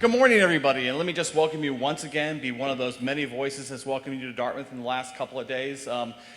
Good morning, everybody, and let me just welcome you once again, be one of those many voices that's welcoming you to Dartmouth in the last couple of days.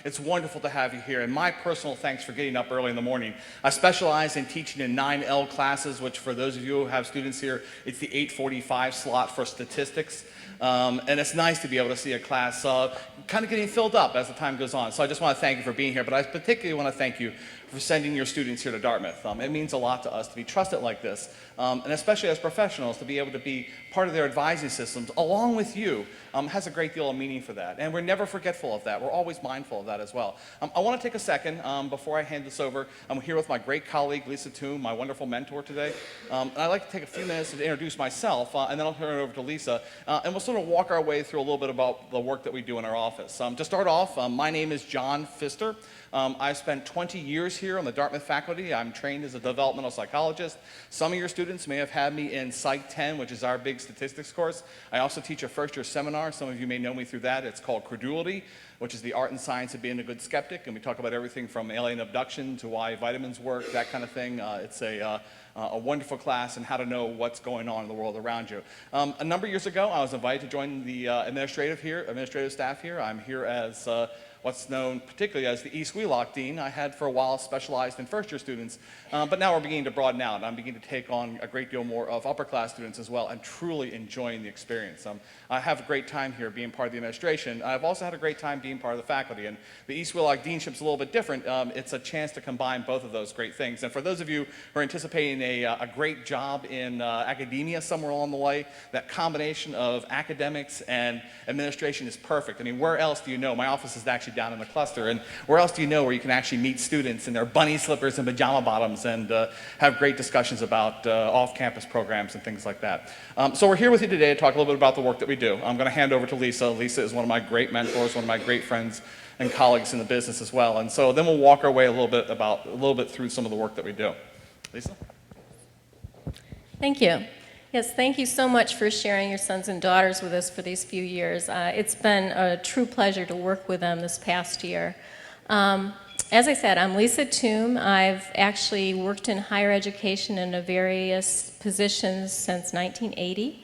It's wonderful to have you here, and my personal thanks for getting up early in the morning. I specialize in teaching in 9L classes, which for those of you who have students here, it's the 8:45 slot for statistics. And it's nice to be able to see a class kind of getting filled up as the time goes on. So I just want to thank you for being here, but I particularly want to thank you for sending your students here to Dartmouth. It means a lot to us to be trusted like this, and especially as professionals, to be able to be part of their advising systems along with you has a great deal of meaning for that. And we're never forgetful of that. We're always mindful of that as well. I want to take a second before I hand this over. I'm here with my great colleague, Lisa Thum, my wonderful mentor today. And I'd like to take a few minutes to introduce myself, and then I'll turn it over to Lisa, and we'll sort of walk our way through a little bit about the work that we do in our office. To start off, my name is John Pfister. I've spent 20 years here on the Dartmouth faculty. I'm trained as a developmental psychologist. Some of your students may have had me in Psych 10, which is our big statistics course. I also teach a first-year seminar. Some of you may know me through that. It's called Credulity, which is the art and science of being a good skeptic. And we talk about everything from alien abduction to why vitamins work, that kind of thing. It's a wonderful class and how to know what's going on in the world around you. A number of years ago, I was invited to join the administrative staff here. I'm here as what's known particularly as the East Wheelock Dean. I had for a while specialized in first-year students, but now we're beginning to broaden out, and I'm beginning to take on a great deal more of upper-class students as well, and truly enjoying the experience. I have a great time here being part of the administration. I've also had a great time being part of the faculty, and the East Wheelock Deanship's a little bit different. It's a chance to combine both of those great things. And for those of you who are anticipating a great job in academia somewhere along the way, that combination of academics and administration is perfect. I mean, where else do you know? My office is actually down in the cluster, and where else do you know where you can actually meet students in their bunny slippers and pajama bottoms and have great discussions about off-campus programs and things like that. So we're here with you today to talk a little bit about the work that we do. I'm going to hand over to Lisa. Lisa is one of my great mentors, one of my great friends and colleagues in the business as well. And so then we'll walk our way a little bit through some of the work that we do. Lisa? Thank you. Yes, thank you so much for sharing your sons and daughters with us for these few years. It's been a true pleasure to work with them this past year. As I said, I'm Lisa Thum. I've actually worked in higher education in various positions since 1980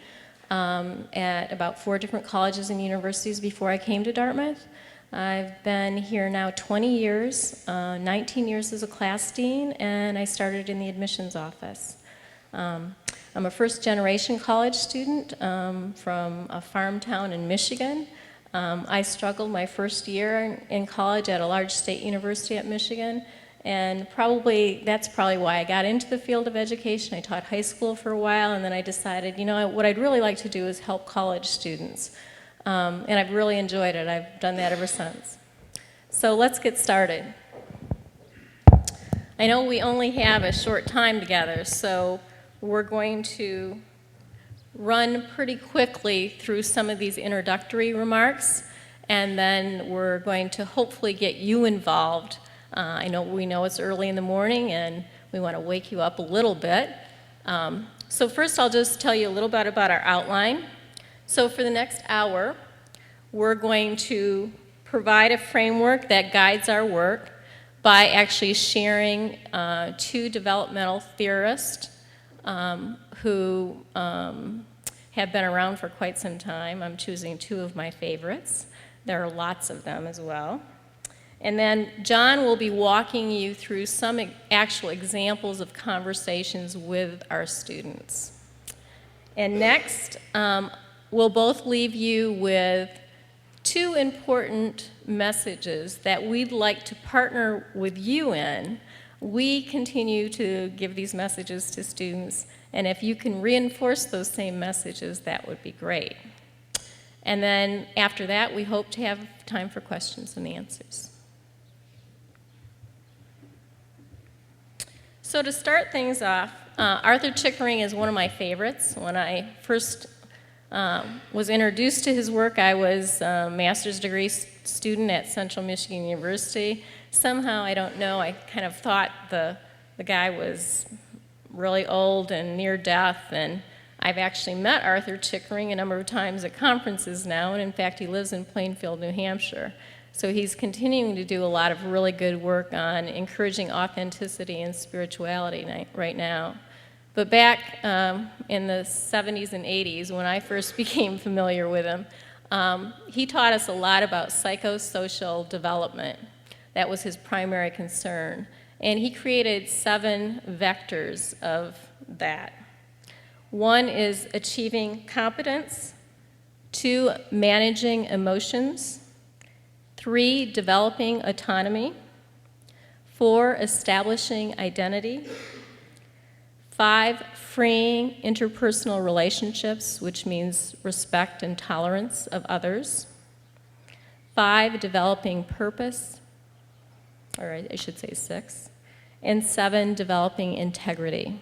at about 4 different colleges and universities before I came to Dartmouth. I've been here now 20 years, 19 years as a class dean, and I started in the admissions office. I'm a first-generation college student from a farm town in Michigan. I struggled my first year in college at a large state university at Michigan, and that's probably why I got into the field of education. I taught high school for a while, and then I decided, you know, what I'd really like to do is help college students. And I've really enjoyed it. I've done that ever since. So let's get started. I know we only have a short time together, so we're going to run pretty quickly through some of these introductory remarks, and then we're going to hopefully get you involved. We know it's early in the morning, and we want to wake you up a little bit. So first, I'll just tell you a little bit about our outline. So for the next hour, we're going to provide a framework that guides our work by actually sharing 2 developmental theorists who have been around for quite some time. I'm choosing 2 of my favorites. There are lots of them as well. And then John will be walking you through some actual examples of conversations with our students. And next, we'll both leave you with 2 important messages that we'd like to partner with you in. We continue to give these messages to students, and if you can reinforce those same messages, that would be great. And then after that, we hope to have time for questions and answers. So to start things off, Arthur Chickering is one of my favorites. When I first was introduced to his work, I was a master's degree student at Central Michigan University. Somehow, I don't know, I kind of thought the guy was really old and near death, and I've actually met Arthur Chickering a number of times at conferences now, and in fact, he lives in Plainfield, New Hampshire. So he's continuing to do a lot of really good work on encouraging authenticity and spirituality right now. But back in the 70s and 80s, when I first became familiar with him, he taught us a lot about psychosocial development. That was his primary concern. And he created 7 vectors of that. 1 is achieving competence, 2, managing emotions, 3, developing autonomy, 4, establishing identity, 5, freeing interpersonal relationships, which means respect and tolerance of others, 5, developing purpose, or I should say 6, and 7, developing integrity.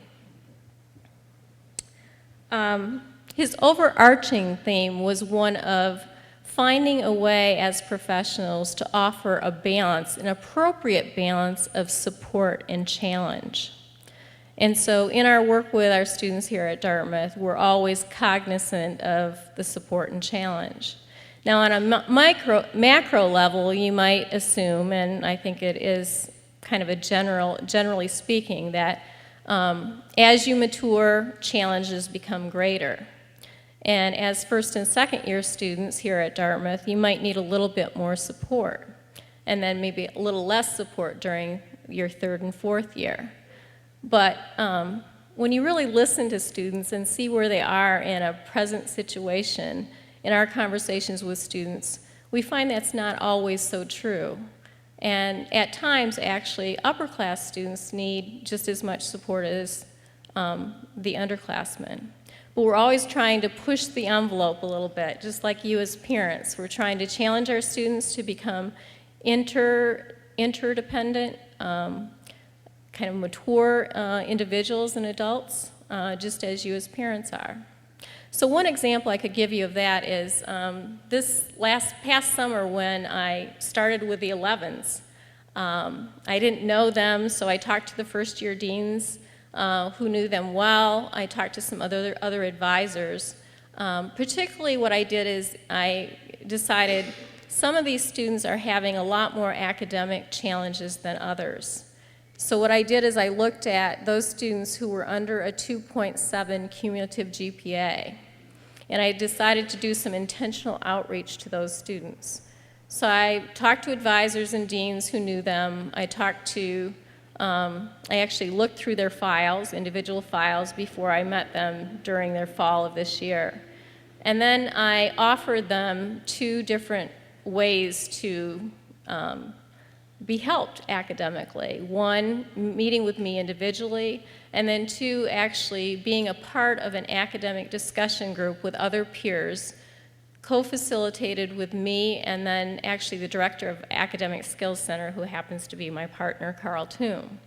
His overarching theme was one of finding a way as professionals to offer a balance, an appropriate balance of support and challenge. And so in our work with our students here at Dartmouth, we're always cognizant of the support and challenge. Now on a macro level, you might assume, and I think it is kind of a generally speaking, that as you mature, challenges become greater. And as first and second year students here at Dartmouth, you might need a little bit more support, and then maybe a little less support during your third and fourth year. But when you really listen to students and see where they are in a present situation, in our conversations with students, we find that's not always so true. And at times, actually, upper-class students need just as much support as the underclassmen. But we're always trying to push the envelope a little bit, just like you as parents. We're trying to challenge our students to become interdependent, kind of mature individuals and adults, just as you as parents are. So one example I could give you of that is this past summer when I started with the 11s. I didn't know them, so I talked to the first year deans who knew them well. I talked to some other advisors. Particularly what I did is I decided some of these students are having a lot more academic challenges than others. So what I did is I looked at those students who were under a 2.7 cumulative GPA, and I decided to do some intentional outreach to those students. So I talked to advisors and deans who knew them. I actually looked through their files, individual files, before I met them during their fall of this year. And then I offered them 2 different ways to be helped academically. 1, meeting with me individually, and then 2, actually being a part of an academic discussion group with other peers, co-facilitated with me and then actually the director of Academic Skills Center, who happens to be my partner, Carl Thum.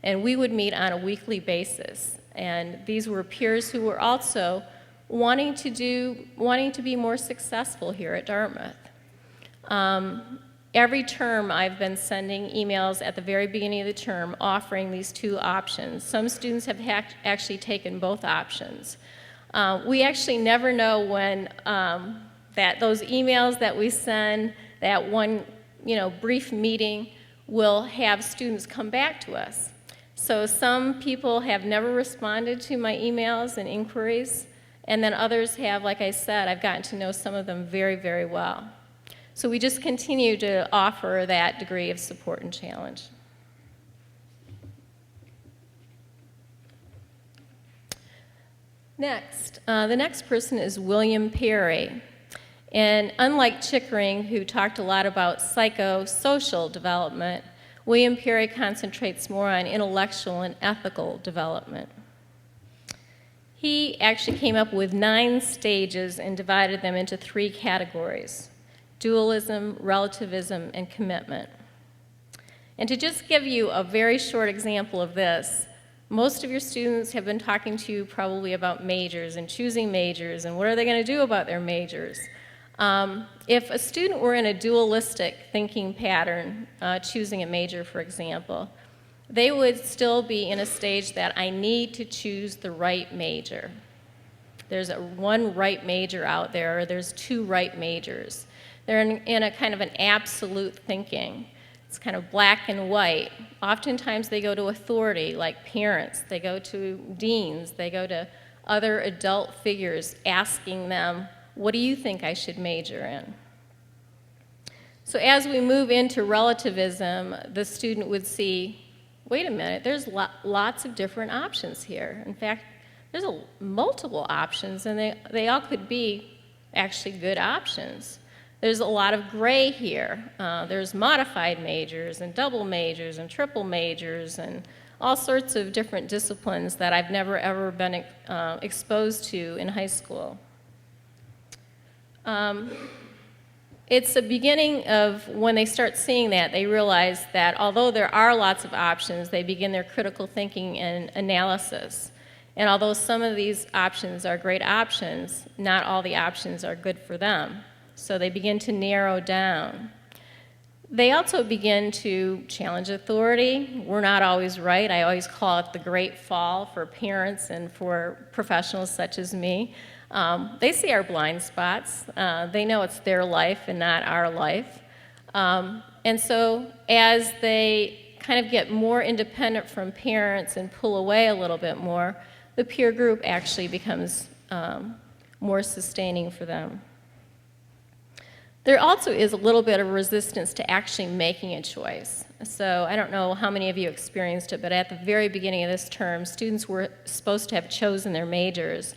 And we would meet on a weekly basis. And these were peers who were also wanting to be more successful here at Dartmouth. Every term I've been sending emails at the very beginning of the term offering these 2 options. Some students have actually taken both options. We actually never know when that those emails that we send, that one brief meeting, will have students come back to us. So some people have never responded to my emails and inquiries, and then others have. Like I said, I've gotten to know some of them very, very well. So we just continue to offer that degree of support and challenge. Next, the next person is William Perry. And unlike Chickering, who talked a lot about psychosocial development, William Perry concentrates more on intellectual and ethical development. He actually came up with 9 stages and divided them into 3 categories: dualism, relativism, and commitment. And to just give you a very short example of this, most of your students have been talking to you probably about majors and choosing majors and what are they going to do about their majors. If a student were in a dualistic thinking pattern, choosing a major, for example, they would still be in a stage that I need to choose the right major. There's one right major out there, or there's 2 right majors. They're in a kind of an absolute thinking. It's kind of black and white. Oftentimes they go to authority, like parents. They go to deans. They go to other adult figures asking them, what do you think I should major in? So as we move into relativism, the student would see, wait a minute, there's lots of different options here. In fact, there's multiple options, and they all could be actually good options. There's a lot of gray here. There's modified majors and double majors and triple majors and all sorts of different disciplines that I've never ever been exposed to in high school. It's the beginning of when they start seeing that, they realize that although there are lots of options, they begin their critical thinking and analysis. And although some of these options are great options, not all the options are good for them. So they begin to narrow down. They also begin to challenge authority. We're not always right. I always call it the great fall for parents and for professionals such as me. They see our blind spots. They know it's their life and not our life. And so as they kind of get more independent from parents and pull away a little bit more, the peer group actually becomes more sustaining for them. There also is a little bit of resistance to actually making a choice. So I don't know how many of you experienced it, but at the very beginning of this term, students were supposed to have chosen their majors.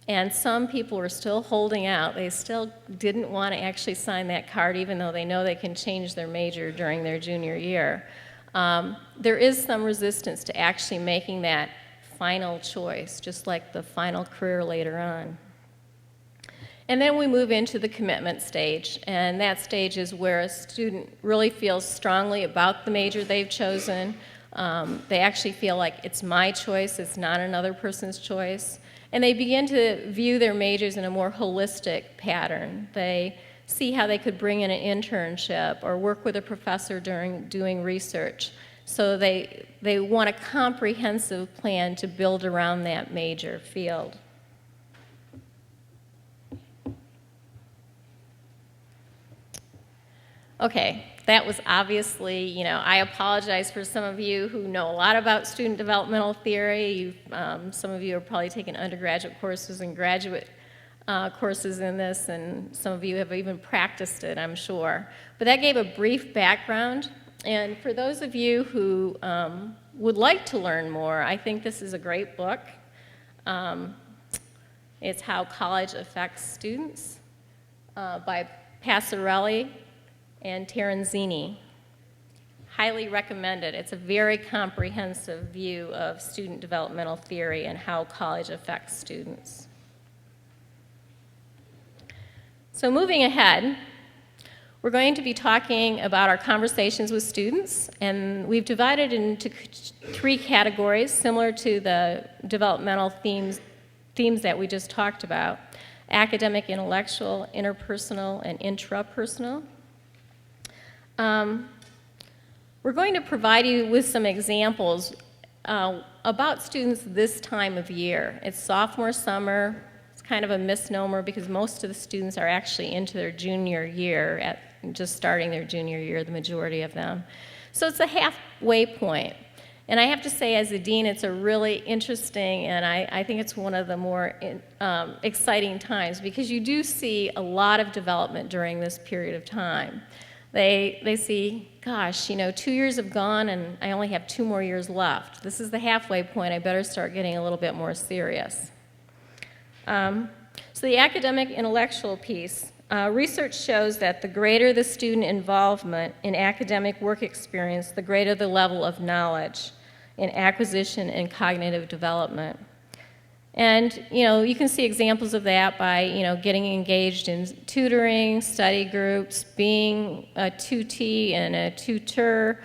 And some people were still holding out. They still didn't want to actually sign that card, even though they know they can change their major during their junior year. There is some resistance to actually making that final choice, just like the final career later on. And then we move into the commitment stage, and that stage is where a student really feels strongly about the major they've chosen. They actually feel like it's my choice, it's not another person's choice. And they begin to view their majors in a more holistic pattern. They see how they could bring in an internship or work with a professor during doing research. So they want a comprehensive plan to build around that major field. Okay, that was obviously, I apologize for some of you who know a lot about student developmental theory. Some of you have probably taken undergraduate courses and graduate courses in this, and some of you have even practiced it, I'm sure. But that gave a brief background, and for those of you who would like to learn more, I think this is a great book. It's How College Affects Students by Passarelli and Terenzini. Highly recommended. It's a very comprehensive view of student developmental theory and how college affects students. So moving ahead, we're going to be talking about our conversations with students, and we've divided into 3 categories similar to the developmental themes that we just talked about: academic, intellectual, interpersonal, and intrapersonal. We're going to provide you with some examples about students this time of year. It's sophomore summer. It's kind of a misnomer because most of the students are actually into their junior year, just starting their junior year, the majority of them. So it's a halfway point. And I have to say, as a dean, it's a really interesting, and I think it's one of the more exciting times, because you do see a lot of development during this period of time. They see, gosh, 2 years have gone and I only have 2 more years left. This is the halfway point. I better start getting a little bit more serious. So the academic intellectual piece, research shows that the greater the student involvement in academic work experience, the greater the level of knowledge in acquisition and cognitive development. And, you can see examples of that by, getting engaged in tutoring, study groups, being a tutee and a tutor,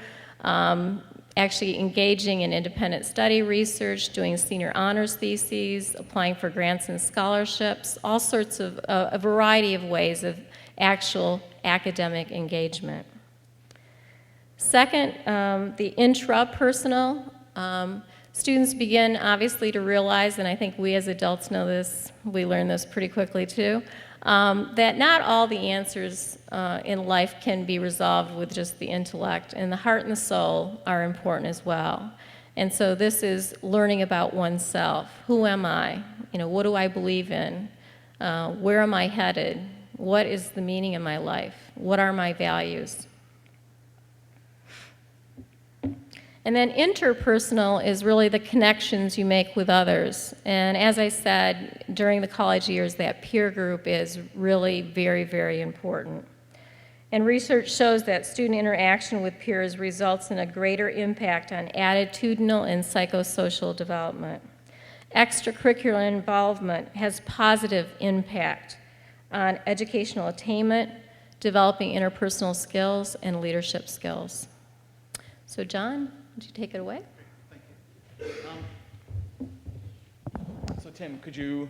actually engaging in independent study research, doing senior honors theses, applying for grants and scholarships, all sorts of, a variety of ways of actual academic engagement. Second, the intrapersonal. Students begin obviously to realize, and I think we as adults know this, we learn this pretty quickly too, that not all the answers in life can be resolved with just the intellect, and the heart and the soul are important as well. And so this is learning about oneself. Who am I? What do I believe in? Where am I headed? What is the meaning of my life? What are my values? And then interpersonal is really the connections you make with others. And as I said, during the college years, that peer group is really very, very important. And research shows that student interaction with peers results in a greater impact on attitudinal and psychosocial development. Extracurricular involvement has positive impact on educational attainment, developing interpersonal skills, and leadership skills. So John, would you take it away? Thank you. So Tim, could you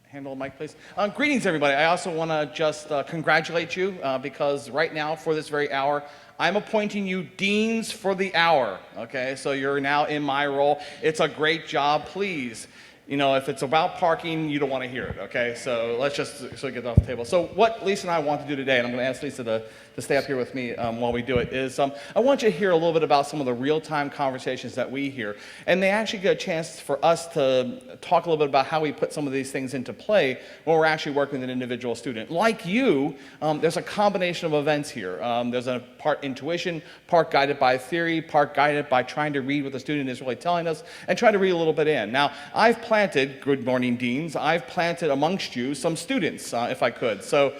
handle the mic, please? Greetings, everybody. I also want to just congratulate you because right now, for this very hour, I'm appointing you deans for the hour, okay? So you're now in my role. It's a great job. Please, if it's about parking, you don't want to hear it, okay? So let's just get that off the table. So what Lisa and I want to do today, and I'm going to ask Lisa to stay up here with me while we do it, is I want you to hear a little bit about some of the real-time conversations that we hear. And they actually get a chance for us to talk a little bit about how we put some of these things into play when we're actually working with an individual student. Like you, there's a combination of events here. There's a part intuition, part guided by theory, part guided by trying to read what the student is really telling us, and try to read a little bit in. Now, I've planted, good morning, deans, I've planted amongst you some students, if I could. So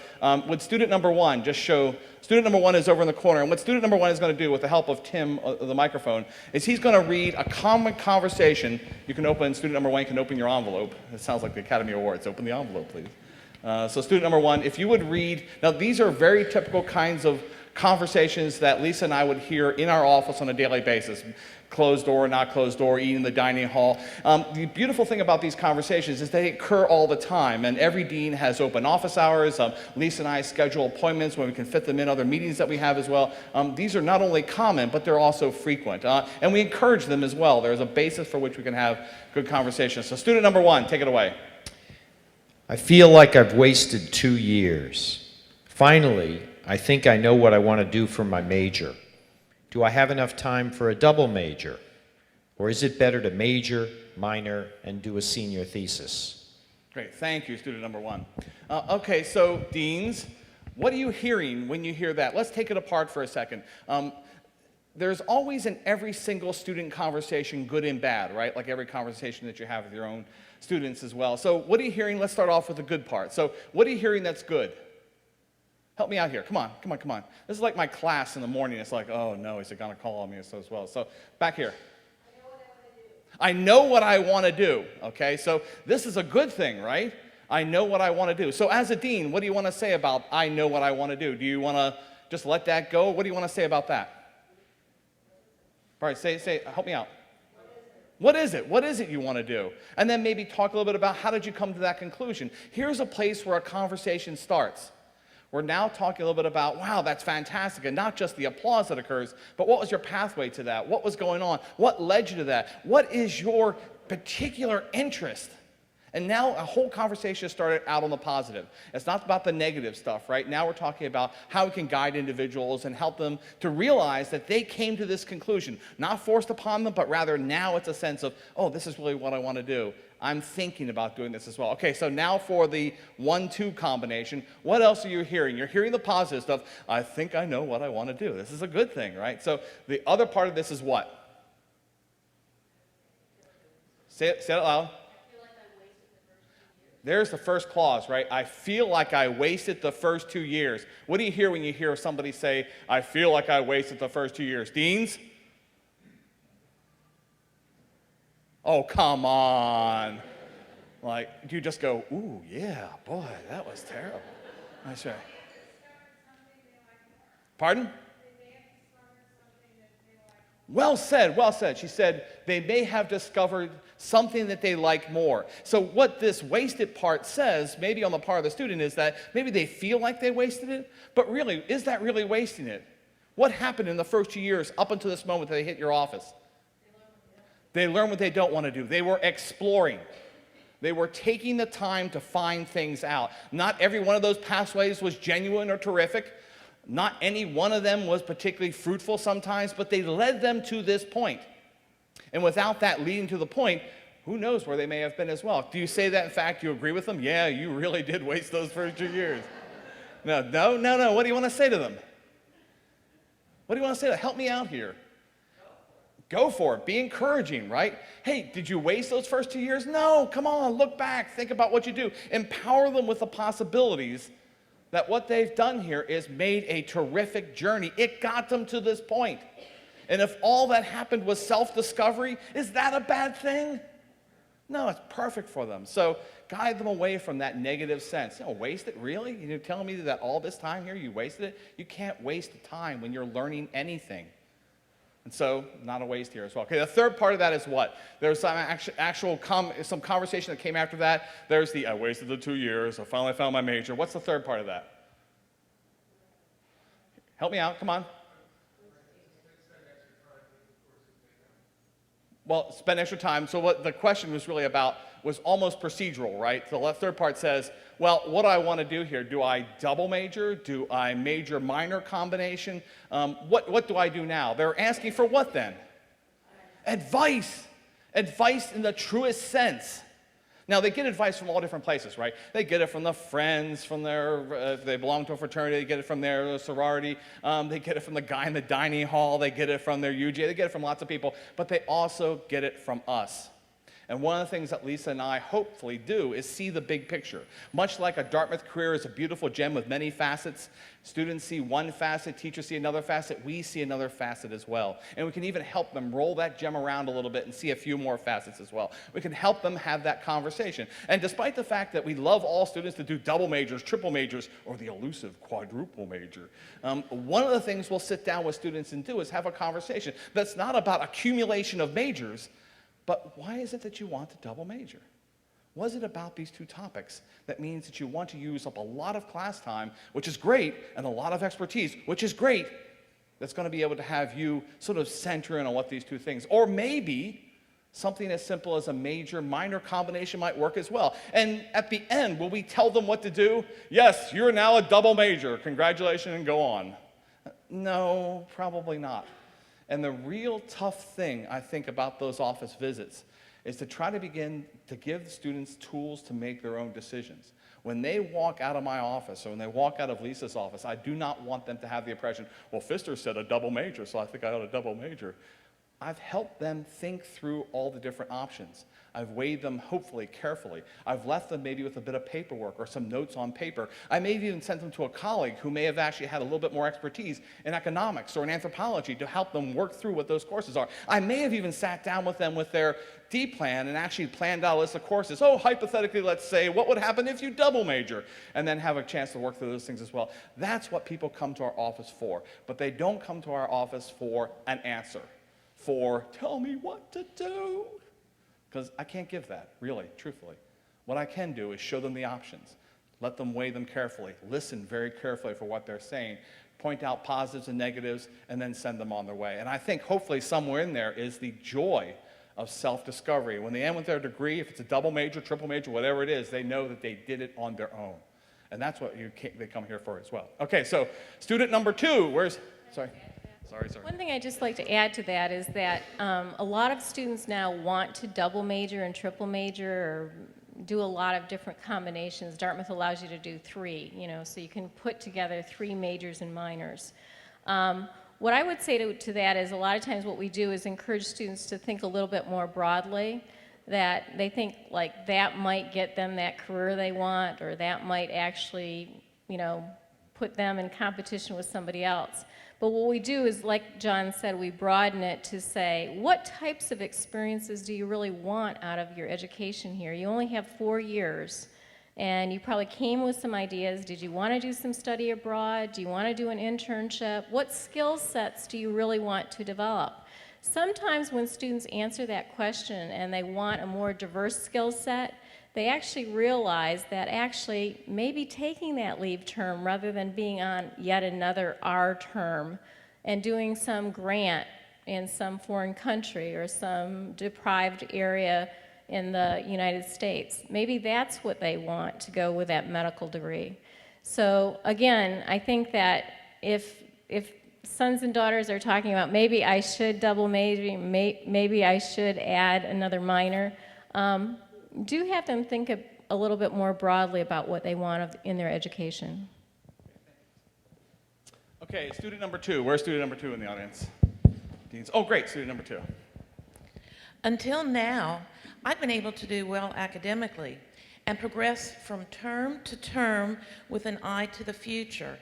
would student number one just show, student number one is over in the corner, and what student number one is going to do with the help of Tim, the microphone, is he's going to read a common conversation. You can open, student number one, you can open your envelope. It sounds like the Academy Awards. Open the envelope, please. So student number one, if you would read, now these are very typical kinds of conversations that Lisa and I would hear in our office on a daily basis. Closed door, not closed door, eating in the dining hall. The beautiful thing about these conversations is they occur all the time, and every dean has open office hours. Lisa and I schedule appointments when we can fit them in, other meetings that we have as well. These are not only common, but they're also frequent, and we encourage them as well. There's a basis for which we can have good conversations. So student number one, take it away. I feel like I've wasted 2 years. Finally, I think I know what I want to do for my major. Do I have enough time for a double major? Or is it better to major, minor, and do a senior thesis? Great, thank you, student number one. Okay, so deans, what are you hearing when you hear that? Let's take it apart for a second. There's always in every single student conversation good and bad, right? Like every conversation that you have with your own students as well. So what are you hearing? Let's start off with the good part. So what are you hearing that's good? Help me out here. Come on. This is like my class in the morning. It's like, oh no, is it going to call on me as well? So back here. I know what I want to do. Okay, so this is a good thing, right? I know what I want to do. So as a dean, what do you want to say about I know what I want to do? Do you want to just let that go? What do you want to say about that? All right, say, help me out. What is it? What is it you want to do? And then maybe talk a little bit about how did you come to that conclusion? Here's a place where a conversation starts. We're now talking a little bit about, wow, that's fantastic, and not just the applause that occurs, but what was your pathway to that? What was going on? What led you to that? What is your particular interest? And now a whole conversation started out on the positive. It's not about the negative stuff, right? Now we're talking about how we can guide individuals and help them to realize that they came to this conclusion, not forced upon them, but rather now it's a sense of, oh, this is really what I want to do. I'm thinking about doing this as well. Okay, so now for the 1-2 combination, what else are you hearing? You're hearing the positive stuff. I think I know what I want to do. This is a good thing, right? So the other part of this is what? Say it out loud. There's the first clause, right? I feel like I wasted the first 2 years. What do you hear when you hear somebody say, I feel like I wasted the first 2 years? Deans? Oh, come on. Like, do you just go, ooh, yeah, boy, that was terrible. I say. Pardon? Well said, well said. She said they may have discovered something that they like more. So what this wasted part says, maybe on the part of the student, is that maybe they feel like they wasted it, but really, is that really wasting it? What happened in the first 2 years up until this moment that they hit your office? They learned what they don't want to do. They were exploring. They were taking the time to find things out. Not every one of those pathways was genuine or terrific. Not any one of them was particularly fruitful sometimes, but they led them to this point. And without that leading to the point, who knows where they may have been as well. Do you say that, in fact, you agree with them? Yeah, you really did waste those first 2 years. No. What do you want to say to them? What do you want to say to them? Help me out here. Go for it. Be encouraging, right? Hey, did you waste those first 2 years? No, come on, look back. Think about what you do. Empower them with the possibilities that what they've done here is made a terrific journey. It got them to this point. And if all that happened was self-discovery, is that a bad thing? No, it's perfect for them. So guide them away from that negative sense. Waste it? Really? You're telling me that all this time here you wasted it? You can't waste the time when you're learning anything. And so, not a waste here as well. Okay, the third part of that is what? There's some conversation that came after that. There's the, I wasted the 2 years, I finally found my major. What's the third part of that? Help me out, come on. Well, spend extra time. So what the question was really about was almost procedural, right? The third part says, well, what do I want to do here? Do I double major? Do I major minor combination? What do I do now? They're asking for what then? Advice. Advice in the truest sense. Now, they get advice from all different places, right? They get it from the friends, from their, if they belong to a fraternity, they get it from their sorority. They get it from the guy in the dining hall. They get it from their UJ. They get it from lots of people. But they also get it from us. And one of the things that Lisa and I hopefully do is see the big picture. Much like a Dartmouth career is a beautiful gem with many facets, students see one facet, teachers see another facet, we see another facet as well. And we can even help them roll that gem around a little bit and see a few more facets as well. We can help them have that conversation. And despite the fact that we love all students to do double majors, triple majors, or the elusive quadruple major, one of the things we'll sit down with students and do is have a conversation that's not about accumulation of majors, but why is it that you want to double major? What is it about these two topics that means that you want to use up a lot of class time, which is great, and a lot of expertise, which is great, that's going to be able to have you sort of center in on what these two things, or maybe something as simple as a major-minor combination might work as well. And at the end, will we tell them what to do? Yes, you're now a double major. Congratulations, and go on. No, probably not. And the real tough thing, I think, about those office visits is to try to begin to give students tools to make their own decisions. When they walk out of my office or when they walk out of Lisa's office, I do not want them to have the impression, well, Pfister said a double major, so I think I ought to double major. I've helped them think through all the different options. I've weighed them, hopefully, carefully. I've left them maybe with a bit of paperwork or some notes on paper. I may have even sent them to a colleague who may have actually had a little bit more expertise in economics or in anthropology to help them work through what those courses are. I may have even sat down with them with their D plan and actually planned out a list of courses. Oh, hypothetically, let's say, what would happen if you double major? And then have a chance to work through those things as well. That's what people come to our office for. But they don't come to our office for an answer, for tell me what to do. Because I can't give that, really, truthfully. What I can do is show them the options, let them weigh them carefully, listen very carefully for what they're saying, point out positives and negatives, and then send them on their way. And I think hopefully somewhere in there is the joy of self-discovery. When they end with their degree, if it's a double major, triple major, whatever it is, they know that they did it on their own. And that's what they come here for as well. Okay, so student number 2, sorry. One thing I'd just like to add to that is that a lot of students now want to double major and triple major or do a lot of different combinations. Dartmouth allows you to do 3, so you can put together 3 majors and minors. What I would say to that is a lot of times what we do is encourage students to think a little bit more broadly, that they think like that might get them that career they want, or that might actually, put them in competition with somebody else. But what we do is, like John said, we broaden it to say, what types of experiences do you really want out of your education here? You only have 4 years, and you probably came with some ideas. Did you want to do some study abroad? Do you want to do an internship? What skill sets do you really want to develop? Sometimes when students answer that question and they want a more diverse skill set, they actually realize that actually maybe taking that leave term rather than being on yet another R term and doing some grant in some foreign country or some deprived area in the United States. Maybe that's what they want to go with that medical degree. So again, I think that if sons and daughters are talking about maybe I should double major, maybe I should add another minor, do have them think a little bit more broadly about what they want in their education. Okay, student number 2. Where's student number 2 in the audience? Deans. Oh, great, student number 2. Until now, I've been able to do well academically and progress from term to term with an eye to the future.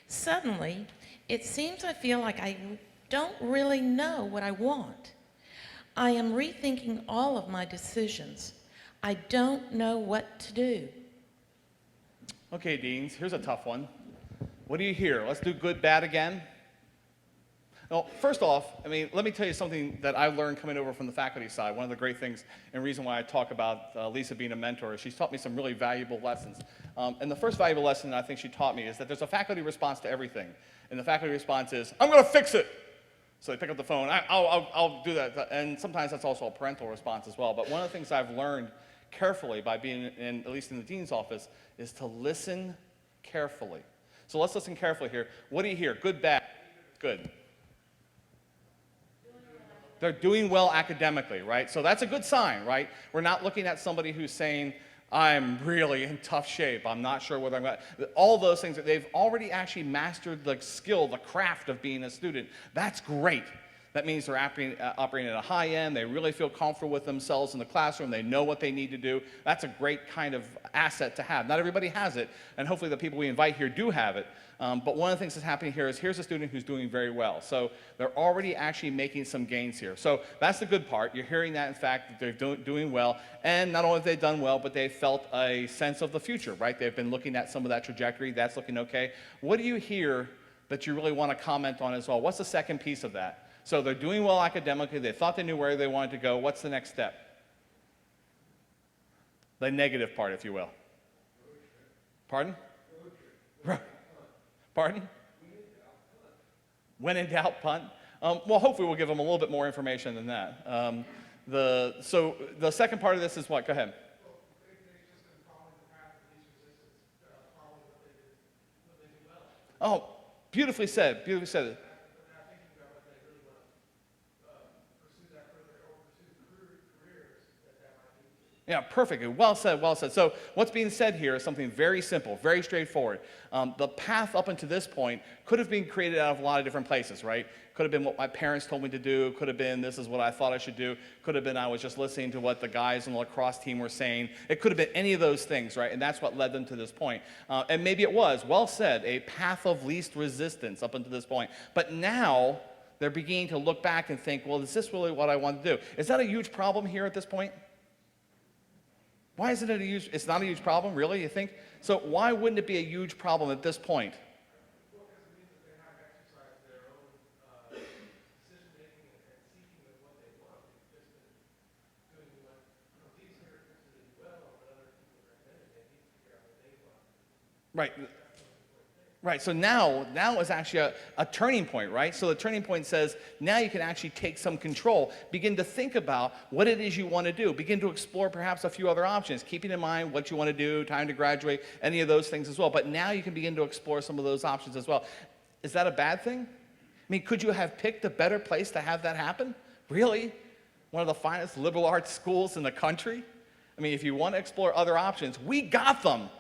Suddenly, it seems I feel like I don't really know what I want. I am rethinking all of my decisions. I don't know what to do. Okay, Deans, here's a tough one. What do you hear? Let's do good, bad again. Well, first off, let me tell you something that I've learned coming over from the faculty side. One of the great things and reason why I talk about Lisa being a mentor is she's taught me some really valuable lessons. And the first valuable lesson I think she taught me is that there's a faculty response to everything. And the faculty response is, I'm going to fix it. So they pick up the phone, I'll do that. And sometimes that's also a parental response as well. But one of the things I've learned carefully by being at least in the dean's office, is to listen carefully. So let's listen carefully here. What do you hear? Good, bad? Good. They're doing well academically, right? So that's a good sign, right? We're not looking at somebody who's saying, I'm really in tough shape. I'm not sure whether I'm going to... All those things that they've already actually mastered the skill, the craft of being a student. That's great. That means they're operating at a high end. They really feel comfortable with themselves in the classroom. They know what they need to do. That's a great kind of asset to have. Not everybody has it, and hopefully the people we invite here do have it. But one of the things that's happening here is here's a student who's doing very well. So they're already actually making some gains here. So that's the good part. You're hearing that, in fact, that they're doing well. And not only have they done well, but they felt a sense of the future, right? They've been looking at some of that trajectory. That's looking okay. What do you hear that you really want to comment on as well? What's the second piece of that? So they're doing well academically. They thought they knew where they wanted to go. What's the next step? The negative part, if you will. Pardon? Pardon? When in doubt, punt. Well, hopefully we'll give them a little bit more information than that. So the second part of this is what? Go ahead. Oh, beautifully said. Beautifully said. Yeah, perfect. Well said, well said. So what's being said here is something very simple, very straightforward. The path up until this point could have been created out of a lot of different places, right? Could have been what my parents told me to do. Could have been this is what I thought I should do. Could have been I was just listening to what the guys on the lacrosse team were saying. It could have been any of those things, right? And that's what led them to this point. And maybe it was, well said, a path of least resistance up until this point. But now they're beginning to look back and think, well, is this really what I want to do? Is that a huge problem here at this point? Why isn't it it's not a huge problem, really, you think? So why wouldn't it be a huge problem at this point? Well, because it means that they have exercised their own decision-making and seeking of what they want. They've just been doing what, these characters do well, but other people are ahead, and they need to figure out what they want. Right. Right, so now is actually a turning point, right? So the turning point says, now you can actually take some control, begin to think about what it is you want to do, begin to explore perhaps a few other options, keeping in mind what you want to do, time to graduate, any of those things as well. But now you can begin to explore some of those options as well. Is that a bad thing? I mean, could you have picked a better place to have that happen? Really? One of the finest liberal arts schools in the country? I mean, if you want to explore other options, we got them.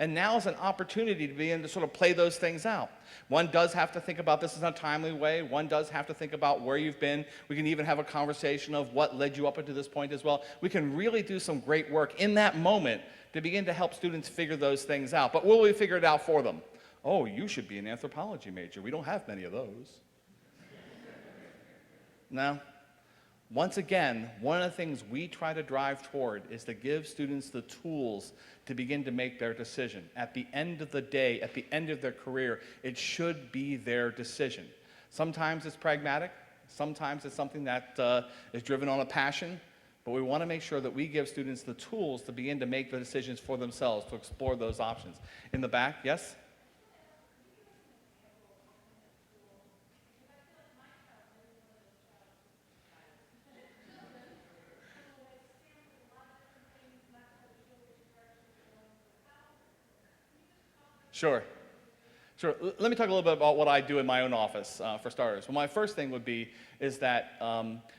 And now is an opportunity to begin to sort of play those things out. One does have to think about this in a timely way. One does have to think about where you've been. We can even have a conversation of what led you up into this point as well. We can really do some great work in that moment to begin to help students figure those things out. But will we figure it out for them? Oh, you should be an anthropology major. We don't have many of those. No. Once again, one of the things we try to drive toward is to give students the tools to begin to make their decision. At the end of the day, at the end of their career, it should be their decision. Sometimes it's pragmatic. Sometimes it's something that is driven on a passion. But we want to make sure that we give students the tools to begin to make the decisions for themselves, to explore those options. In the back, yes? Sure. Sure. Let me talk a little bit about what I do in my own office, for starters. Well, my first thing would be is that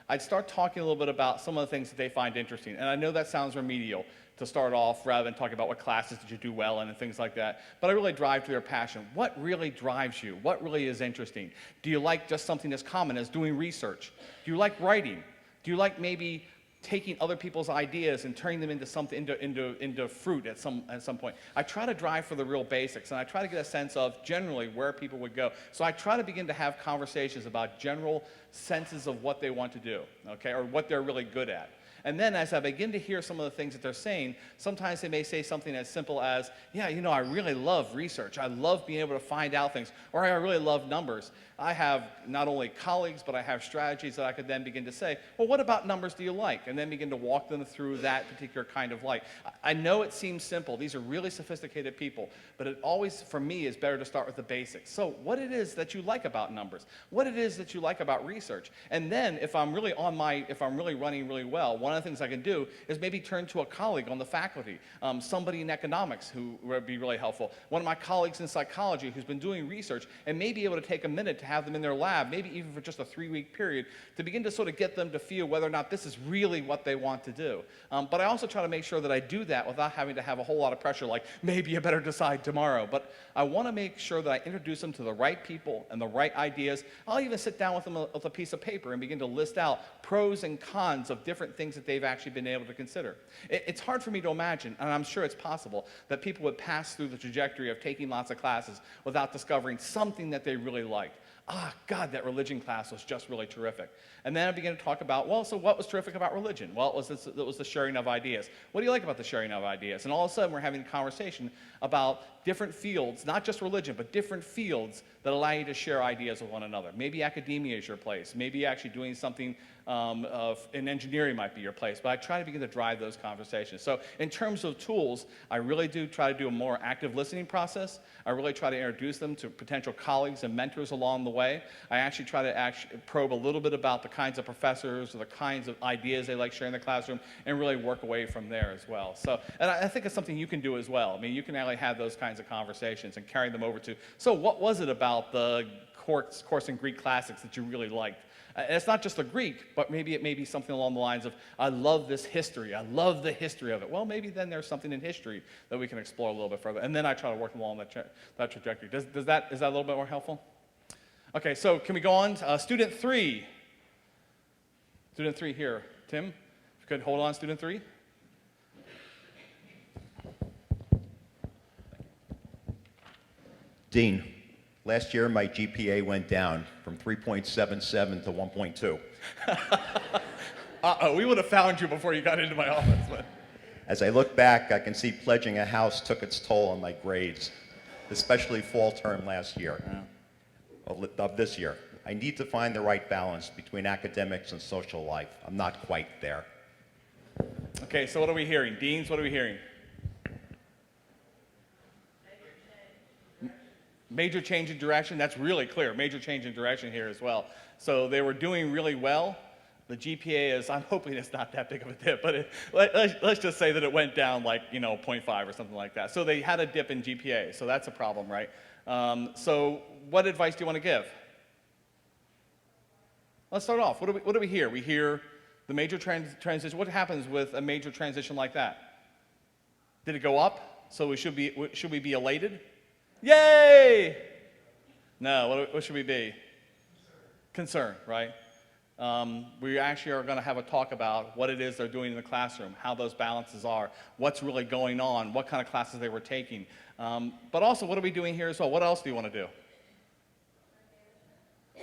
I'd start talking a little bit about some of the things that they find interesting. And I know that sounds remedial to start off rather than talking about what classes did you do well in and things like that. But I really drive to their passion. What really drives you? What really is interesting? Do you like just something as common as doing research? Do you like writing? Do you like maybe taking other people's ideas and turning them into something, into fruit at some point? I try to drive for the real basics, and I try to get a sense of generally where people would go. So I try to begin to have conversations about general senses of what they want to do, okay, or what they're really good at. And then as I begin to hear some of the things that they're saying, sometimes they may say something as simple as, yeah, you know, I really love research. I love being able to find out things. Or I really love numbers. I have not only colleagues, but I have strategies that I could then begin to say, well, what about numbers do you like? And then begin to walk them through that particular kind of light. I know it seems simple. These are really sophisticated people. But it always, for me, is better to start with the basics. So what it is that you like about numbers, what it is that you like about research. And then if I'm really running really well, one of the things I can do is maybe turn to a colleague on the faculty, somebody in economics who would be really helpful, one of my colleagues in psychology who's been doing research, and may be able to take a minute to have them in their lab, maybe even for just a 3-week period, to begin to sort of get them to feel whether or not this is really what they want to do. But I also try to make sure that I do that without having to have a whole lot of pressure, like maybe you better decide tomorrow. But I want to make sure that I introduce them to the right people and the right ideas. I'll even sit down with them with a piece of paper and begin to list out pros and cons of different things that they've actually been able to consider. It's hard for me to imagine, and I'm sure it's possible, that people would pass through the trajectory of taking lots of classes without discovering something that they really liked. Ah, God, that religion class was just really terrific. And then I began to talk about, well, so what was terrific about religion? Well, it was the sharing of ideas. What do you like about the sharing of ideas? And all of a sudden, we're having a conversation about different fields, not just religion, but different fields that allow you to share ideas with one another. Maybe academia is your place. Maybe actually doing something in engineering might be your place. But I try to begin to drive those conversations. So in terms of tools, I really do try to do a more active listening process. I really try to introduce them to potential colleagues and mentors along the way. I actually try to probe a little bit about the kinds of professors or the kinds of ideas they like sharing in the classroom, and really work away from there as well. So, and I think it's something you can do as well. I mean, you can actually have those kinds of conversations and carry them over to, so what was it about the course in Greek classics that you really liked? And it's not just the Greek, but maybe it may be something along the lines of, I love this history. I love the history of it. Well, maybe then there's something in history that we can explore a little bit further. And then I try to work along that trajectory. Is that a little bit more helpful? Okay, so can we go on? Student 3. Student 3 here. Tim, if you could hold on, student 3. Dean, last year my GPA went down from 3.77 to 1.2. Uh-oh, we would have found you before you got into my office. But. As I look back, I can see pledging a house took its toll on my grades, especially fall term last year, of this year. I need to find the right balance between academics and social life. I'm not quite there. Okay, so what are we hearing? Deans, what are we hearing? Major change in direction. That's really clear. Major change in direction here as well. So they were doing really well. The GPA is, I'm hoping it's not that big of a dip, but let's just say that it went down like, 0.5 or something like that. So they had a dip in GPA, so that's a problem, right? So what advice do you want to give? Let's start off. What do we hear? We hear the major transition. What happens with a major transition like that? Did it go up? So should we be elated? Yay! No, what should we be? Concern, right? We actually are going to have a talk about what it is they're doing in the classroom, how those balances are, what's really going on, what kind of classes they were taking. But also, what are we doing here as well? What else do you want to do?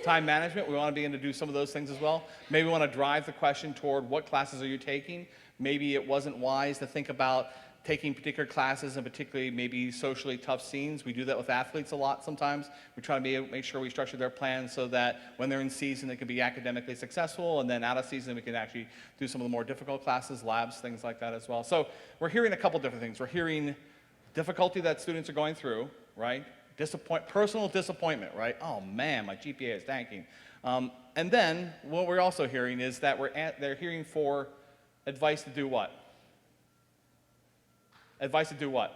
Time management. We want to begin to do some of those things as well. Maybe we want to drive the question toward what classes are you taking. Maybe it wasn't wise to think about taking particular classes, and particularly maybe socially tough scenes. We do that with athletes a lot sometimes. We try to make sure we structure their plans so that when they're in season, they can be academically successful, and then out of season, we can actually do some of the more difficult classes, labs, things like that as well. So we're hearing a couple different things. We're hearing difficulty that students are going through, right? Personal disappointment, right? Oh man, my GPA is tanking. And then what we're also hearing is that they're hearing for advice to do what? Advice to do what?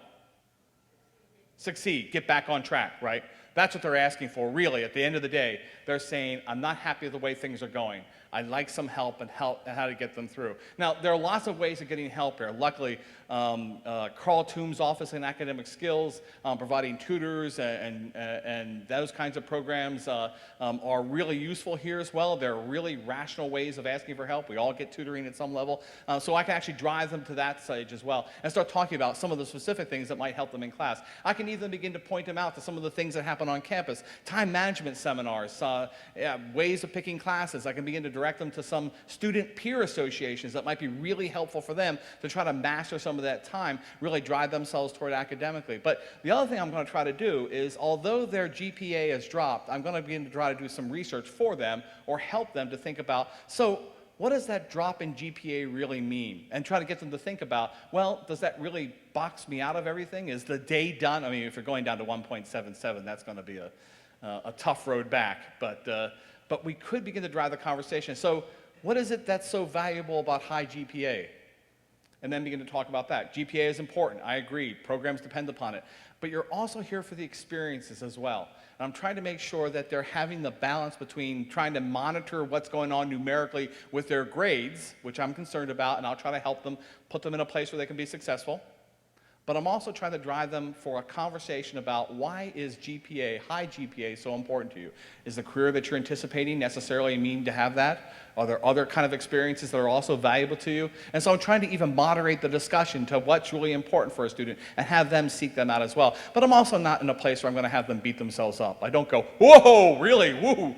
succeed, get back on track, right? That's what they're asking for, really. At the end of the day, they're saying, I'm not happy with the way things are going. I'd like some help and how to get them through. Now, there are lots of ways of getting help here. Luckily, Carl Toom's Office in Academic Skills, providing tutors and those kinds of programs are really useful here as well. They're really rational ways of asking for help. We all get tutoring at some level. So I can actually drive them to that stage as well and start talking about some of the specific things that might help them in class. I can even begin to point them out to some of the things that happen on campus, time management seminars, ways of picking classes. I can begin to direct them to some student peer associations that might be really helpful for them to try to master some of that time, really drive themselves toward academically. But the other thing I'm going to try to do is, although their GPA has dropped, I'm going to begin to try to do some research for them or help them to think about, so what does that drop in GPA really mean? And try to get them to think about, well, does that really box me out of everything? Is the day done? I mean, if you're going down to 1.77, that's going to be a tough road back. But we could begin to drive the conversation. So what is it that's so valuable about high GPA? And then begin to talk about that. GPA is important. I agree. Programs depend upon it. But you're also here for the experiences as well. And I'm trying to make sure that they're having the balance between trying to monitor what's going on numerically with their grades, which I'm concerned about, and I'll try to help them, put them in a place where they can be successful. But I'm also trying to drive them for a conversation about, why is GPA, high GPA, so important to you? Is the career that you're anticipating necessarily mean to have that? Are there other kind of experiences that are also valuable to you? And so I'm trying to even moderate the discussion to what's really important for a student and have them seek them out as well. But I'm also not in a place where I'm going to have them beat themselves up. I don't go, whoa, really, woo.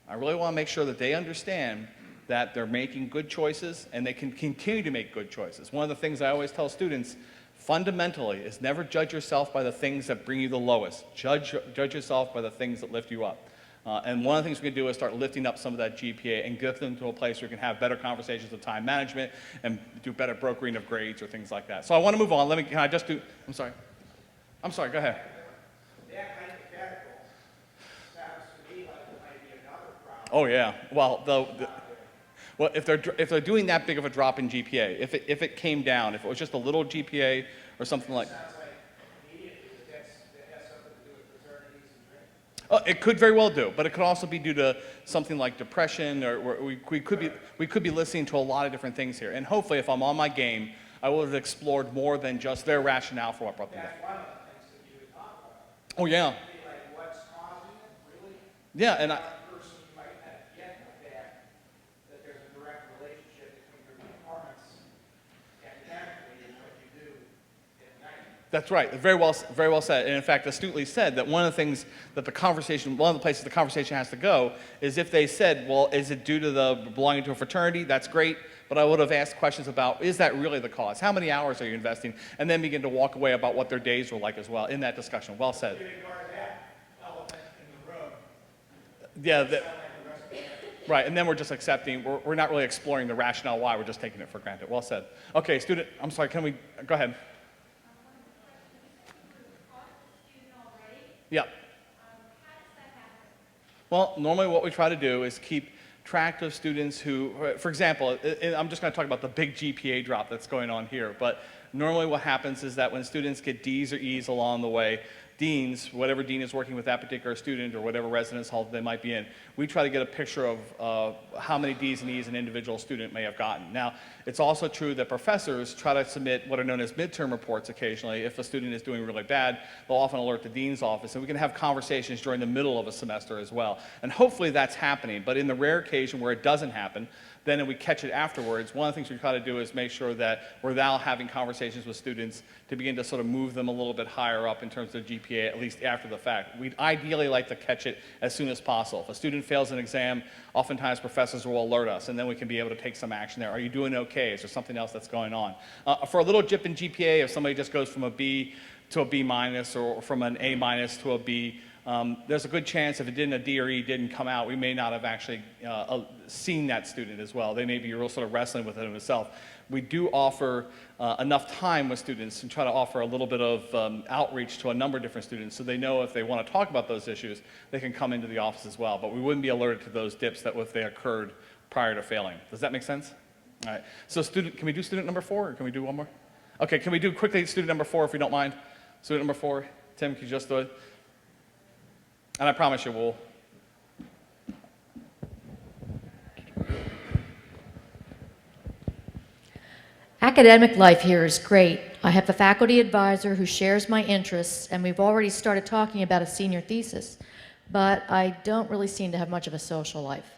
I really want to make sure that they understand that they're making good choices and they can continue to make good choices. One of the things I always tell students, fundamentally, is never judge yourself by the things that bring you the lowest. Judge yourself by the things that lift you up. And one of the things we can do is start lifting up some of that GPA and get them to a place where we can have better conversations of time management and do better brokering of grades or things like that. So I want to move on. Can I just do, I'm sorry, go ahead. That hypothetical sounds to me like it might be another problem. Oh yeah, well, if they're doing that big of a drop in GPA, if it came down, if it was just a little GPA or something like. Sounds like immediately that has something to do with fraternities and drinking. It could very well do, but it could also be due to something like depression, or we could be listening to a lot of different things here. And hopefully, if I'm on my game, I will have explored more than just their rationale for what brought them down. That's one of the things that you would talk about. Oh yeah. Be like, what's causing it, really? Yeah, and One person might not get the fact that there's a direct relationship between your performance academically and what you do at night. that's right. Very well said. And in fact, astutely said that one of the things that one of the places the conversation has to go is if they said, well, is it due to the belonging to a fraternity? That's great. But I would have asked questions about, is that really the cause? How many hours are you investing? And then begin to walk away about what their days were like as well in that discussion. Well said. You ignore that elephant in the room. Yeah, right. And then we're just accepting. We're not really exploring the rationale why. We're just taking it for granted. Well said. Okay, student. I'm sorry. Can we go ahead? Yeah. Well, normally what we try to do is keep track of students who, for example, I'm just going to talk about the big GPA drop that's going on here, but normally what happens is that when students get D's or E's along the way, deans, whatever dean is working with that particular student or whatever residence hall they might be in, we try to get a picture of how many D's and E's an individual student may have gotten. Now, it's also true that professors try to submit what are known as midterm reports occasionally. If a student is doing really bad, they'll often alert the dean's office, and we can have conversations during the middle of a semester as well. And hopefully that's happening, but in the rare occasion where it doesn't happen, then we catch it afterwards. One of the things we try to do is make sure that we're now having conversations with students to begin to sort of move them a little bit higher up in terms of GPA, at least after the fact. We'd ideally like to catch it as soon as possible. If a student fails an exam, oftentimes professors will alert us, and then we can be able to take some action there. Are you doing okay? Is there something else that's going on? For a little dip in GPA, if somebody just goes from a B to a B minus or from an A minus to a B, there's a good chance if it didn't, a D or E didn't come out, we may not have actually seen that student as well. They may be real sort of wrestling with it himself. We do offer enough time with students and try to offer a little bit of outreach to a number of different students so they know if they want to talk about those issues, they can come into the office as well. But we wouldn't be alerted to those dips that if they occurred prior to failing. Does that make sense? All right. So can we do student number 4 or can we do one more? Okay, can we do quickly student number 4 if you don't mind? Student number 4. Tim, could you just do it? And I promise you we'll... Academic life here is great. I have a faculty advisor who shares my interests, and we've already started talking about a senior thesis, but I don't really seem to have much of a social life.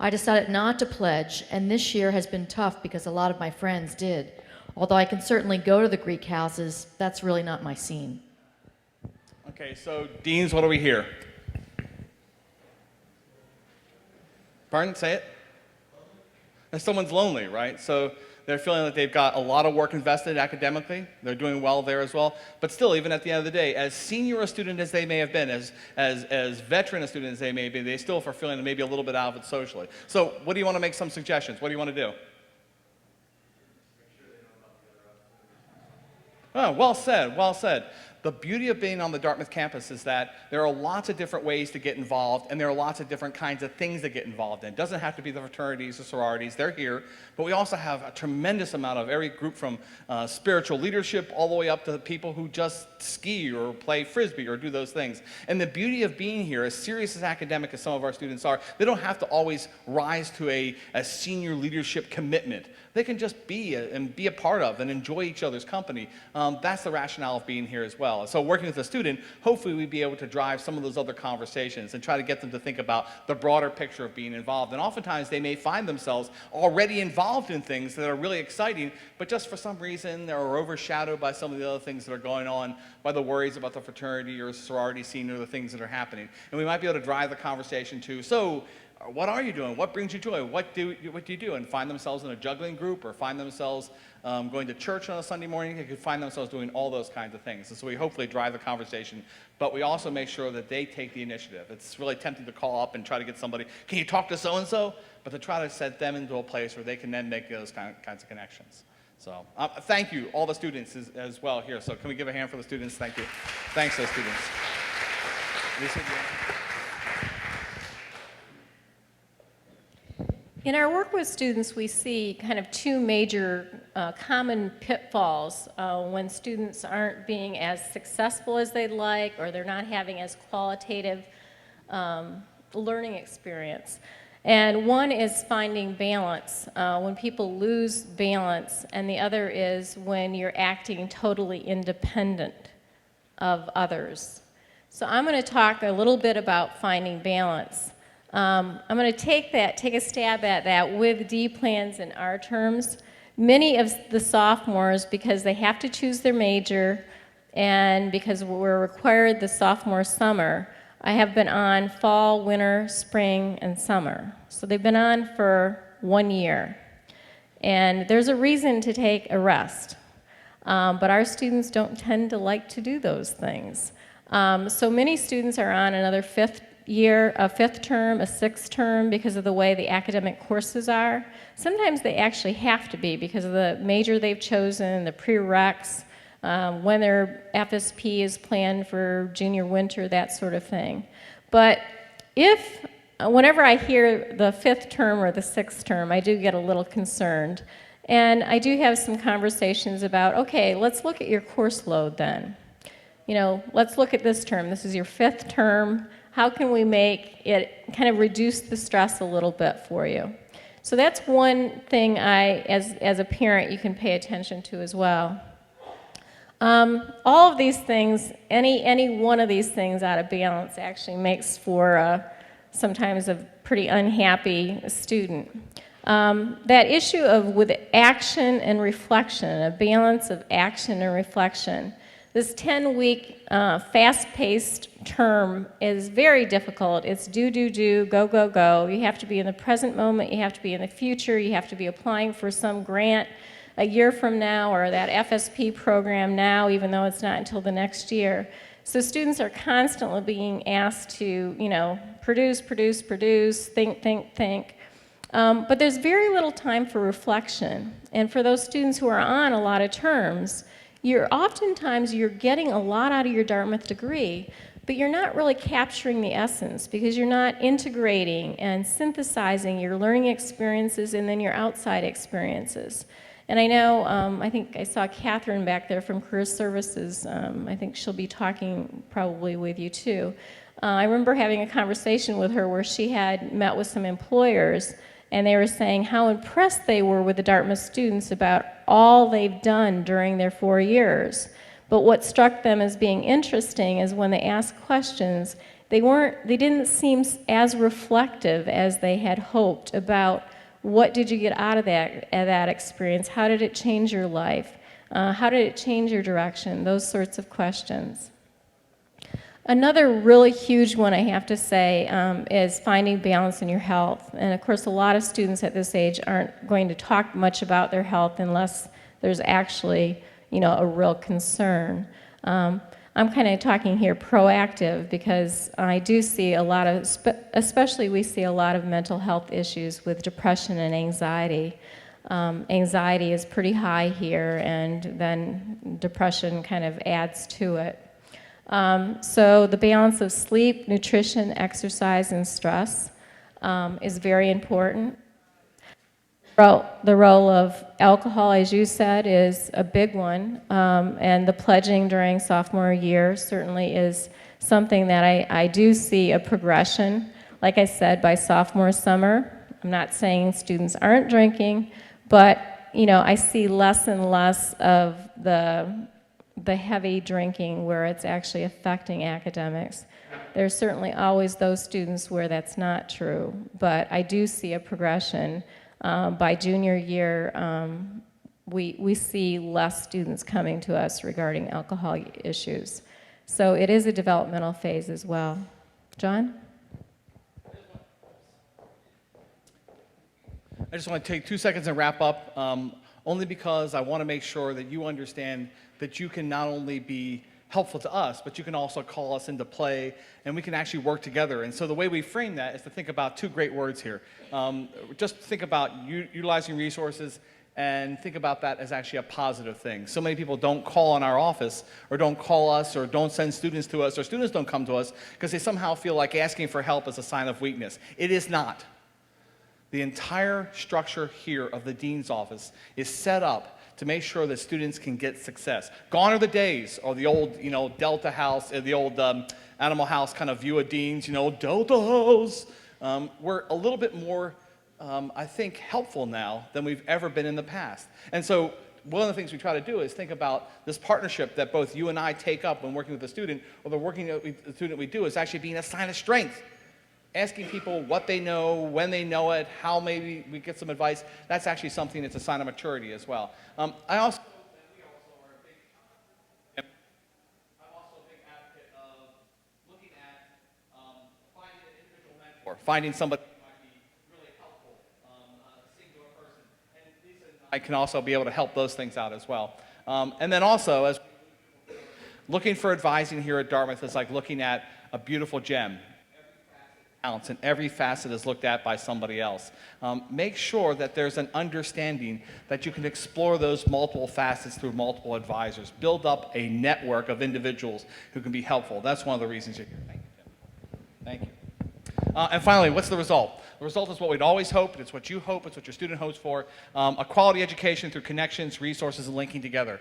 I decided not to pledge, and this year has been tough because a lot of my friends did. Although I can certainly go to the Greek houses, that's really not my scene. Okay, so Deans, what do we hear? Pardon? Say it. If someone's lonely, right? So they're feeling that they've got a lot of work invested academically. They're doing well there as well. But still, even at the end of the day, as senior a student as they may have been, as veteran a student as they may be, they still are feeling maybe a little bit out of it socially. So what do you want to make some suggestions? What do you want to do? Oh, well said, well said. The beauty of being on the Dartmouth campus is that there are lots of different ways to get involved, and there are lots of different kinds of things to get involved in. It doesn't have to be the fraternities or sororities. They're here, but we also have a tremendous amount of every group from spiritual leadership all the way up to people who just ski or play Frisbee or do those things. And the beauty of being here, as serious as academic as some of our students are, they don't have to always rise to a senior leadership commitment. They can just be a part of and enjoy each other's company. That's the rationale of being here as well. So working with a student, hopefully we'd be able to drive some of those other conversations and try to get them to think about the broader picture of being involved. And oftentimes they may find themselves already involved in things that are really exciting, but just for some reason they're overshadowed by some of the other things that are going on, by the worries about the fraternity or sorority scene or the things that are happening. And we might be able to drive the conversation to, so what are you doing? What brings you joy? What do you do? And find themselves in a juggling group or find themselves going to church on a Sunday morning. They could find themselves doing all those kinds of things. And so we hopefully drive the conversation, but we also make sure that they take the initiative. It's really tempting to call up and try to get somebody, can you talk to so-and-so? But to try to set them into a place where they can then make those kinds of connections. So thank you, all the students as well here. So can we give a hand for the students? Thank you. Thanks to the students. Lisa, In our work with students, we see kind of two major common pitfalls when students aren't being as successful as they'd like, or they're not having as qualitative learning experience. And one is finding balance, when people lose balance, and the other is when you're acting totally independent of others. So I'm going to talk a little bit about finding balance. I'm going to take a stab at that with D plans and R terms. Many of the sophomores, because they have to choose their major and because we're required the sophomore summer, I have been on fall, winter, spring, and summer. So they've been on for 1 year. And there's a reason to take a rest. But our students don't tend to like to do those things. So many students are on another fifth year, a fifth term, a sixth term, because of the way the academic courses are. Sometimes they actually have to be because of the major they've chosen, the prereqs, when their FSP is planned for junior winter, that sort of thing. But whenever I hear the fifth term or the sixth term, I do get a little concerned. And I do have some conversations about, okay, let's look at your course load then. You know, let's look at this term. This is your fifth term. How can we make it kind of reduce the stress a little bit for you? So that's one thing as a parent, you can pay attention to as well. All of these things, any one of these things out of balance actually makes for sometimes a pretty unhappy student. That issue with action and reflection, a balance of action and reflection. This 10-week fast-paced term is very difficult. It's do, go, go, go. You have to be in the present moment. You have to be in the future. You have to be applying for some grant a year from now or that FSP program now, even though it's not until the next year. So students are constantly being asked to, produce, think. But there's very little time for reflection. And for those students who are on a lot of terms, oftentimes you're getting a lot out of your Dartmouth degree, but you're not really capturing the essence because you're not integrating and synthesizing your learning experiences and then your outside experiences. And I know, I think I saw Catherine back there from Career Services. I think she'll be talking probably with you too. I remember having a conversation with her where she had met with some employers, and they were saying how impressed they were with the Dartmouth students about all they've done during their 4 years. But what struck them as being interesting is when they asked questions, they didn't seem as reflective as they had hoped about what did you get out of that experience, how did it change your life, how did it change your direction, those sorts of questions. Another really huge one I have to say is finding balance in your health. And of course, a lot of students at this age aren't going to talk much about their health unless there's actually, a real concern. I'm kind of talking here proactive because I do see a lot of, especially we see a lot of mental health issues with depression and anxiety. Anxiety is pretty high here, and then depression kind of adds to it. So the balance of sleep, nutrition, exercise, and stress is very important. The role of alcohol, as you said, is a big one, and the pledging during sophomore year certainly is something that I do see a progression. Like I said, by sophomore summer, I'm not saying students aren't drinking, but I see less and less of the heavy drinking where it's actually affecting academics. There's certainly always those students where that's not true, but I do see a progression. By junior year, we see less students coming to us regarding alcohol issues. So it is a developmental phase as well. John? I just want to take 2 seconds and wrap up, only because I want to make sure that you understand that you can not only be helpful to us, but you can also call us into play, and we can actually work together. And so the way we frame that is to think about two great words here. Just think about utilizing resources, and think about that as actually a positive thing. So many people don't call in our office, or don't call us, or don't send students to us, or students don't come to us because they somehow feel like asking for help is a sign of weakness. It is not. The entire structure here of the dean's office is set up to make sure that students can get success. Gone are the days, or the old, Delta House, the old Animal House kind of view of deans, Delta House. We're a little bit more, I think, helpful now than we've ever been in the past. And so one of the things we try to do is think about this partnership that both you and I take up when working with a student, or the working with the student we do, is actually being a sign of strength. Asking people what they know, when they know it, how maybe we get some advice, that's actually something that's a sign of maturity as well. I'm also a big advocate of looking at finding an individual mentor, finding somebody who might be really helpful, a singular person. And Lisa and I can also be able to help those things out as well. And then also, as looking for advising here at Dartmouth is like looking at a beautiful gem. And every facet is looked at by somebody else. Make sure that there's an understanding that you can explore those multiple facets through multiple advisors. Build up a network of individuals who can be helpful. That's one of the reasons you're here. Thank you, Tim. Thank you. And finally, what's the result? The result is what we'd always hoped. It's what you hope. It's what your student hopes for. A quality education through connections, resources, and linking together.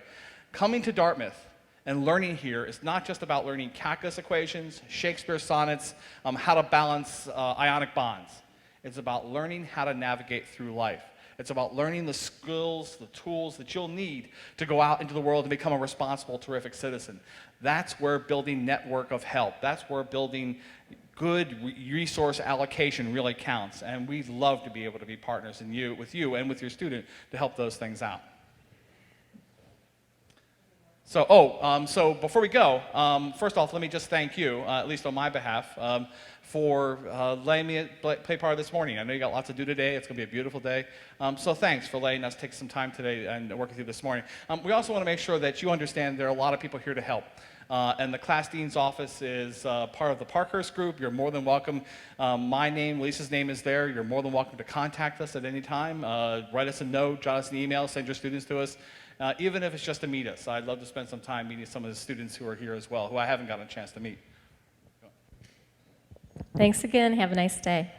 Coming to Dartmouth and learning here is not just about learning calculus equations, Shakespeare sonnets, how to balance ionic bonds. It's about learning how to navigate through life. It's about learning the skills, the tools that you'll need to go out into the world and become a responsible, terrific citizen. That's where building network of help, that's where building good resource allocation really counts. And we'd love to be able to be partners with you and with your student to help those things out. So before we go, first off, let me just thank you, at least on my behalf, for letting me play part of this morning. I know you got lots to do today. It's going to be a beautiful day. So thanks for letting us take some time today and work with you this morning. We also want to make sure that you understand there are a lot of people here to help. And the class dean's office is part of the Parkhurst group. You're more than welcome. My name, Lisa's name is there. You're more than welcome to contact us at any time. Write us a note, jot us an email, send your students to us. Even if it's just to meet us. I'd love to spend some time meeting some of the students who are here as well, who I haven't gotten a chance to meet. Thanks again. Have a nice day.